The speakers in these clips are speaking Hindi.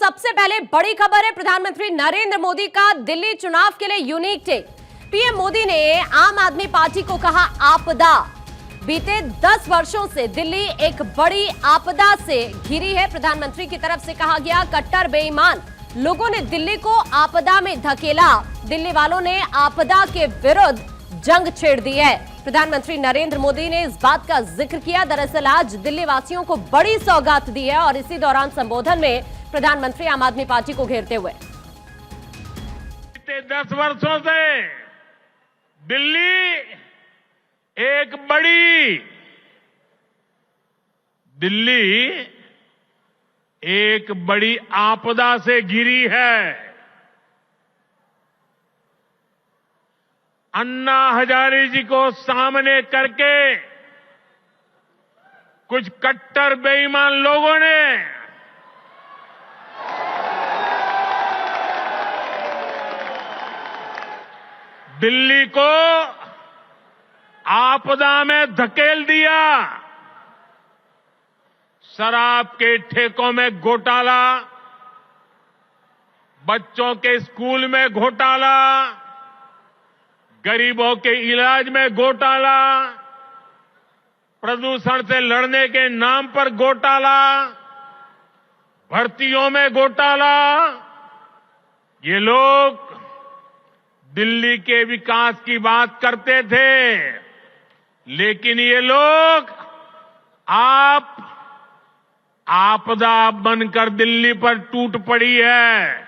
सबसे पहले बड़ी खबर है प्रधानमंत्री नरेंद्र मोदी का दिल्ली चुनाव के लिए यूनिक टेक। पीएम मोदी ने आम आदमी पार्टी को कहा आपदा। बीते 10 वर्षों से दिल्ली एक बड़ी आपदा से घिरी है। प्रधानमंत्री की तरफ से कहा गया कट्टर बेईमान लोगों ने दिल्ली को आपदा में धकेला। दिल्ली वालों ने आपदा के विरुद्ध जंग छेड़ दी है। प्रधानमंत्री नरेंद्र मोदी ने इस बात का जिक्र किया। दरअसल आज दिल्ली वासियों को बड़ी सौगात दी है और इसी दौरान संबोधन में प्रधानमंत्री आम आदमी पार्टी को घेरते हुए बीते 10 वर्षों से दिल्ली एक बड़ी आपदा से घिरी है। अन्ना हजारे जी को सामने करके कुछ कट्टर बेईमान लोगों ने दिल्ली को आपदा में धकेल दिया। शराब के ठेकों में घोटाला, बच्चों के स्कूल में घोटाला, गरीबों के इलाज में घोटाला, प्रदूषण से लड़ने के नाम पर घोटाला, भर्तियों में घोटाला। ये लोग दिल्ली के विकास की बात करते थे, लेकिन ये लोग आपदा बनकर दिल्ली पर टूट पड़ी है।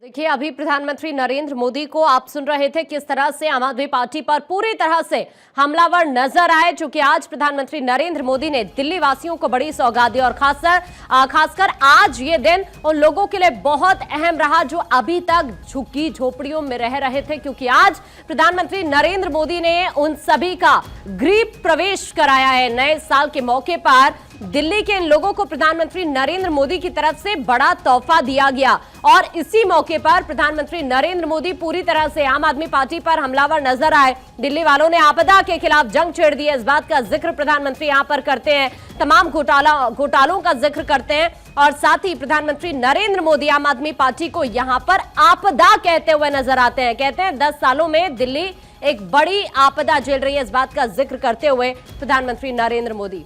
देखिए, अभी प्रधानमंत्री नरेंद्र मोदी को आप सुन रहे थे किस तरह से आम आदमी पार्टी पर पूरी तरह से हमलावर नजर आए, चूंकि आज प्रधानमंत्री नरेंद्र मोदी ने दिल्ली वासियों को बड़ी सौगात दी और खासकर आज ये दिन उन लोगों के लिए बहुत अहम रहा जो अभी तक झुग्गी झोपड़ियों में रह रहे थे, क्योंकि आज प्रधानमंत्री नरेंद्र मोदी ने उन सभी का गृह प्रवेश कराया है। नए साल के मौके पर दिल्ली के इन लोगों को प्रधानमंत्री नरेंद्र मोदी की तरफ से बड़ा तोहफा दिया गया और इसी मौके पर प्रधानमंत्री नरेंद्र मोदी पूरी तरह से आम आदमी पार्टी पर हमलावर नजर आए। दिल्ली वालों ने आपदा के खिलाफ जंग छेड़ दी है, इस बात का जिक्र प्रधानमंत्री यहां पर करते हैं। तमाम घोटालों का जिक्र करते हैं और साथ ही प्रधानमंत्री नरेंद्र मोदी आम आदमी पार्टी को यहां पर आपदा कहते हुए नजर आते हैं। कहते हैं 10 सालों में दिल्ली एक बड़ी आपदा झेल रही है, इस बात का जिक्र करते हुए प्रधानमंत्री नरेंद्र मोदी।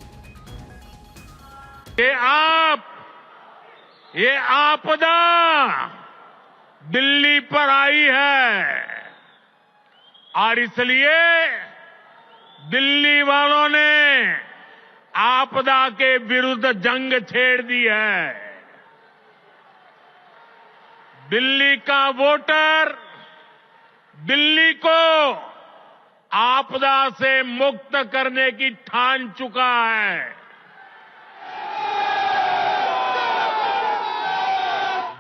ये आपदा दिल्ली पर आई है और इसलिए दिल्ली वालों ने आपदा के विरुद्ध जंग छेड़ दी है। दिल्ली का वोटर दिल्ली को आपदा से मुक्त करने की ठान चुका है।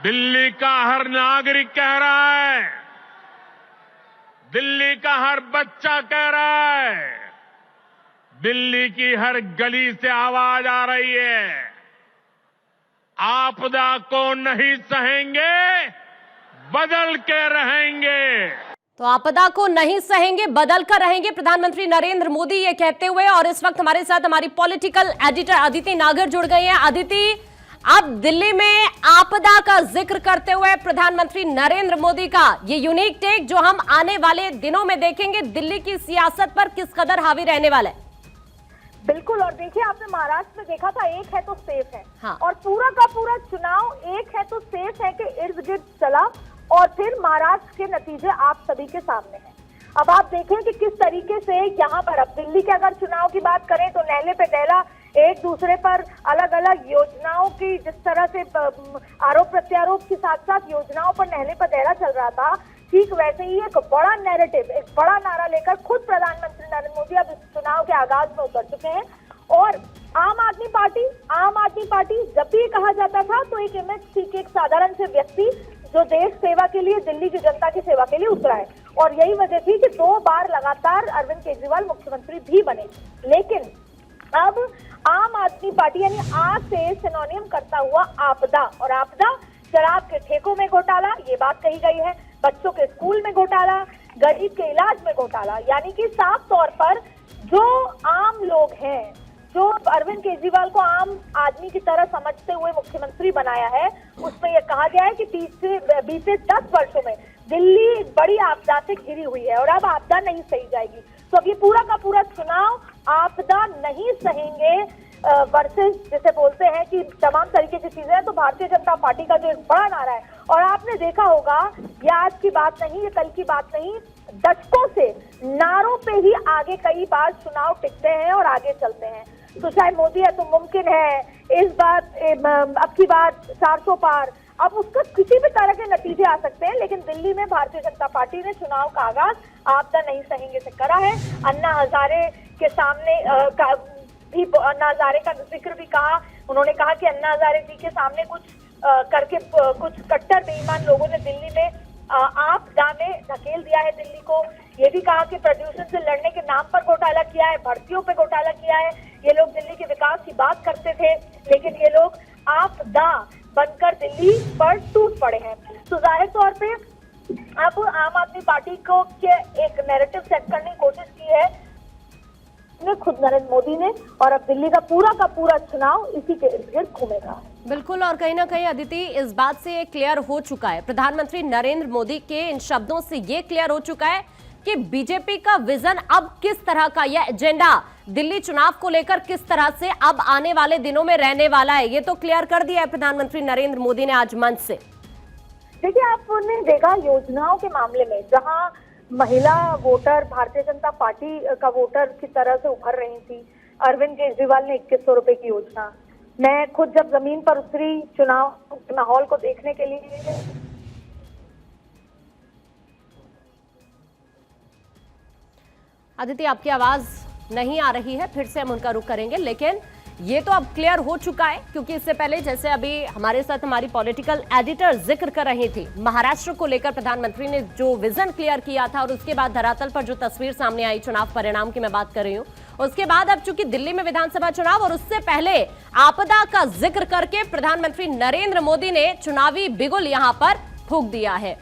दिल्ली का हर नागरिक कह रहा है, दिल्ली का हर बच्चा कह रहा है, दिल्ली की हर गली से आवाज आ रही है, आपदा को नहीं सहेंगे, बदल के रहेंगे। तो आपदा को नहीं सहेंगे, बदल कर रहेंगे, प्रधानमंत्री नरेंद्र मोदी ये कहते हुए। और इस वक्त हमारे साथ हमारी पॉलिटिकल एडिटर अदिति नागर जुड़ गई हैं। अदिति, अब दिल्ली में आपदा का जिक्र करते हुए प्रधानमंत्री नरेंद्र मोदी का ये यूनिक टेक जो हम आने वाले दिनों में देखेंगे, दिल्ली की सियासत पर किस कदर हावी रहने वाला है। बिल्कुल, और देखिए आपने महाराष्ट्र में देखा था एक है तो सेफ है। हाँ। और पूरा का पूरा चुनाव एक है तो सेफ है के इर्द गिर्द चला और फिर महाराष्ट्र के नतीजे आप सभी के सामने हैं। अब आप देखें कि किस तरीके से यहाँ पर अब दिल्ली के अगर चुनाव की बात करें तो नहले पे दहला एक दूसरे पर अलग अलग योजनाओं की जिस तरह से आरोप प्रत्यारोप के साथ साथ योजनाओं पर नहले पर दहला चल रहा था, ठीक वैसे ही एक बड़ा नैरेटिव, एक बड़ा नारा लेकर खुद प्रधानमंत्री नरेंद्र मोदी अब इस चुनाव के आगाज में उतर चुके हैं। और आम आदमी पार्टी जब भी कहा जाता था तो एक इमेज थी कि एक साधारण से व्यक्ति जो देश सेवा के लिए, दिल्ली की जनता की सेवा के लिए उतरा है। और यही वजह थी कि 2 बार लगातार अरविंद केजरीवाल मुख्यमंत्री भी बने। लेकिन अब आम आदमी पार्टी यानी आ से सिनोनिम करता हुआ आपदा, और आपदा शराब के ठेकों में घोटाला, ये बात कही गई है, बच्चों के स्कूल में घोटाला, गरीब के इलाज में घोटाला, यानी कि साफ तौर पर जो आम लोग हैं जो अरविंद केजरीवाल को आम आदमी की तरह समझते हुए मुख्यमंत्री बनाया है, उसमें यह कहा गया है कि बीते 10 वर्षों में दिल्ली बड़ी आपदा से घिरी हुई है और अब आपदा नहीं सही जाएगी। तो अब ये पूरा का पूरा चुनाव आपदा नहीं सहेंगे वर्सेस जिसे बोलते हैं कि तमाम तरीके की चीजें हैं। तो भारतीय जनता पार्टी का जो एक बड़ा नारा है, और आपने देखा होगा ये आज की बात नहीं, ये कल की बात नहीं, दशकों से नारों पे ही आगे कई बार चुनाव टिकते हैं और आगे चलते हैं। तो चाहे मोदी है तो मुमकिन है, इस बार अब की बार 400 पार, अब उसका किसी भी तरह के नतीजे आ सकते हैं, लेकिन दिल्ली में भारतीय जनता पार्टी ने चुनाव का आगाज आपदा नहीं सहेंगे से करा है। अन्ना हजारे के सामने भी अन्ना हजारे का जिक्र भी कहा, उन्होंने कहा कि अन्ना हजारे जी के सामने कुछ करके कुछ कट्टर बेईमान लोगों ने दिल्ली में आपदा में धकेल दिया है दिल्ली को। ये भी कहा कि प्रदूषण से लड़ने के नाम पर घोटाला किया है, भर्तियों पे घोटाला किया है। ये लोग दिल्ली के विकास की बात करते थे, लेकिन ये लोग आपदा बनकर दिल्ली पर टूट पड़े हैं। तो जाहिर तौर पे अब आम आदमी पार्टी को के एक नैरेटिव सेट करने की कोशिश की है खुद नरेंद्र मोदी ने, और अब दिल्ली का पूरा चुनाव इसी के इर्द गिर्द घूमेगा। बिल्कुल, और कहीं ना कहीं अदिति इस बात से क्लियर हो चुका है, प्रधानमंत्री नरेंद्र मोदी के इन शब्दों से ये क्लियर हो चुका है कि बीजेपी का विजन अब किस तरह का, यह एजेंडा दिल्ली चुनाव को लेकर किस तरह से अब आने वाले दिनों में रहने वाला है, ये तो क्लियर कर दिया है प्रधानमंत्री नरेंद्र मोदी ने आज मंच से। देखिए, आपने देखा योजनाओं के मामले में जहां महिला वोटर भारतीय जनता पार्टी का वोटर की तरह से उभर रही थी, अरविंद केजरीवाल ने 2100 रुपए की योजना, मैं खुद जब जमीन पर उतरी चुनाव के माहौल को देखने के लिए, अदिति आपकी आवाज नहीं आ रही है, फिर से हम उनका रुख करेंगे, लेकिन ये तो अब क्लियर हो चुका है, क्योंकि इससे पहले जैसे अभी हमारे साथ हमारी पॉलिटिकल एडिटर जिक्र कर रही थी, महाराष्ट्र को लेकर प्रधानमंत्री ने जो विजन क्लियर किया था और उसके बाद धरातल पर जो तस्वीर सामने आई चुनाव परिणाम की मैं बात कर रही हूँ, उसके बाद अब चूंकि दिल्ली में विधानसभा चुनाव और उससे पहले आपदा का जिक्र करके प्रधानमंत्री नरेंद्र मोदी ने चुनावी बिगुल यहां पर फूंक दिया है।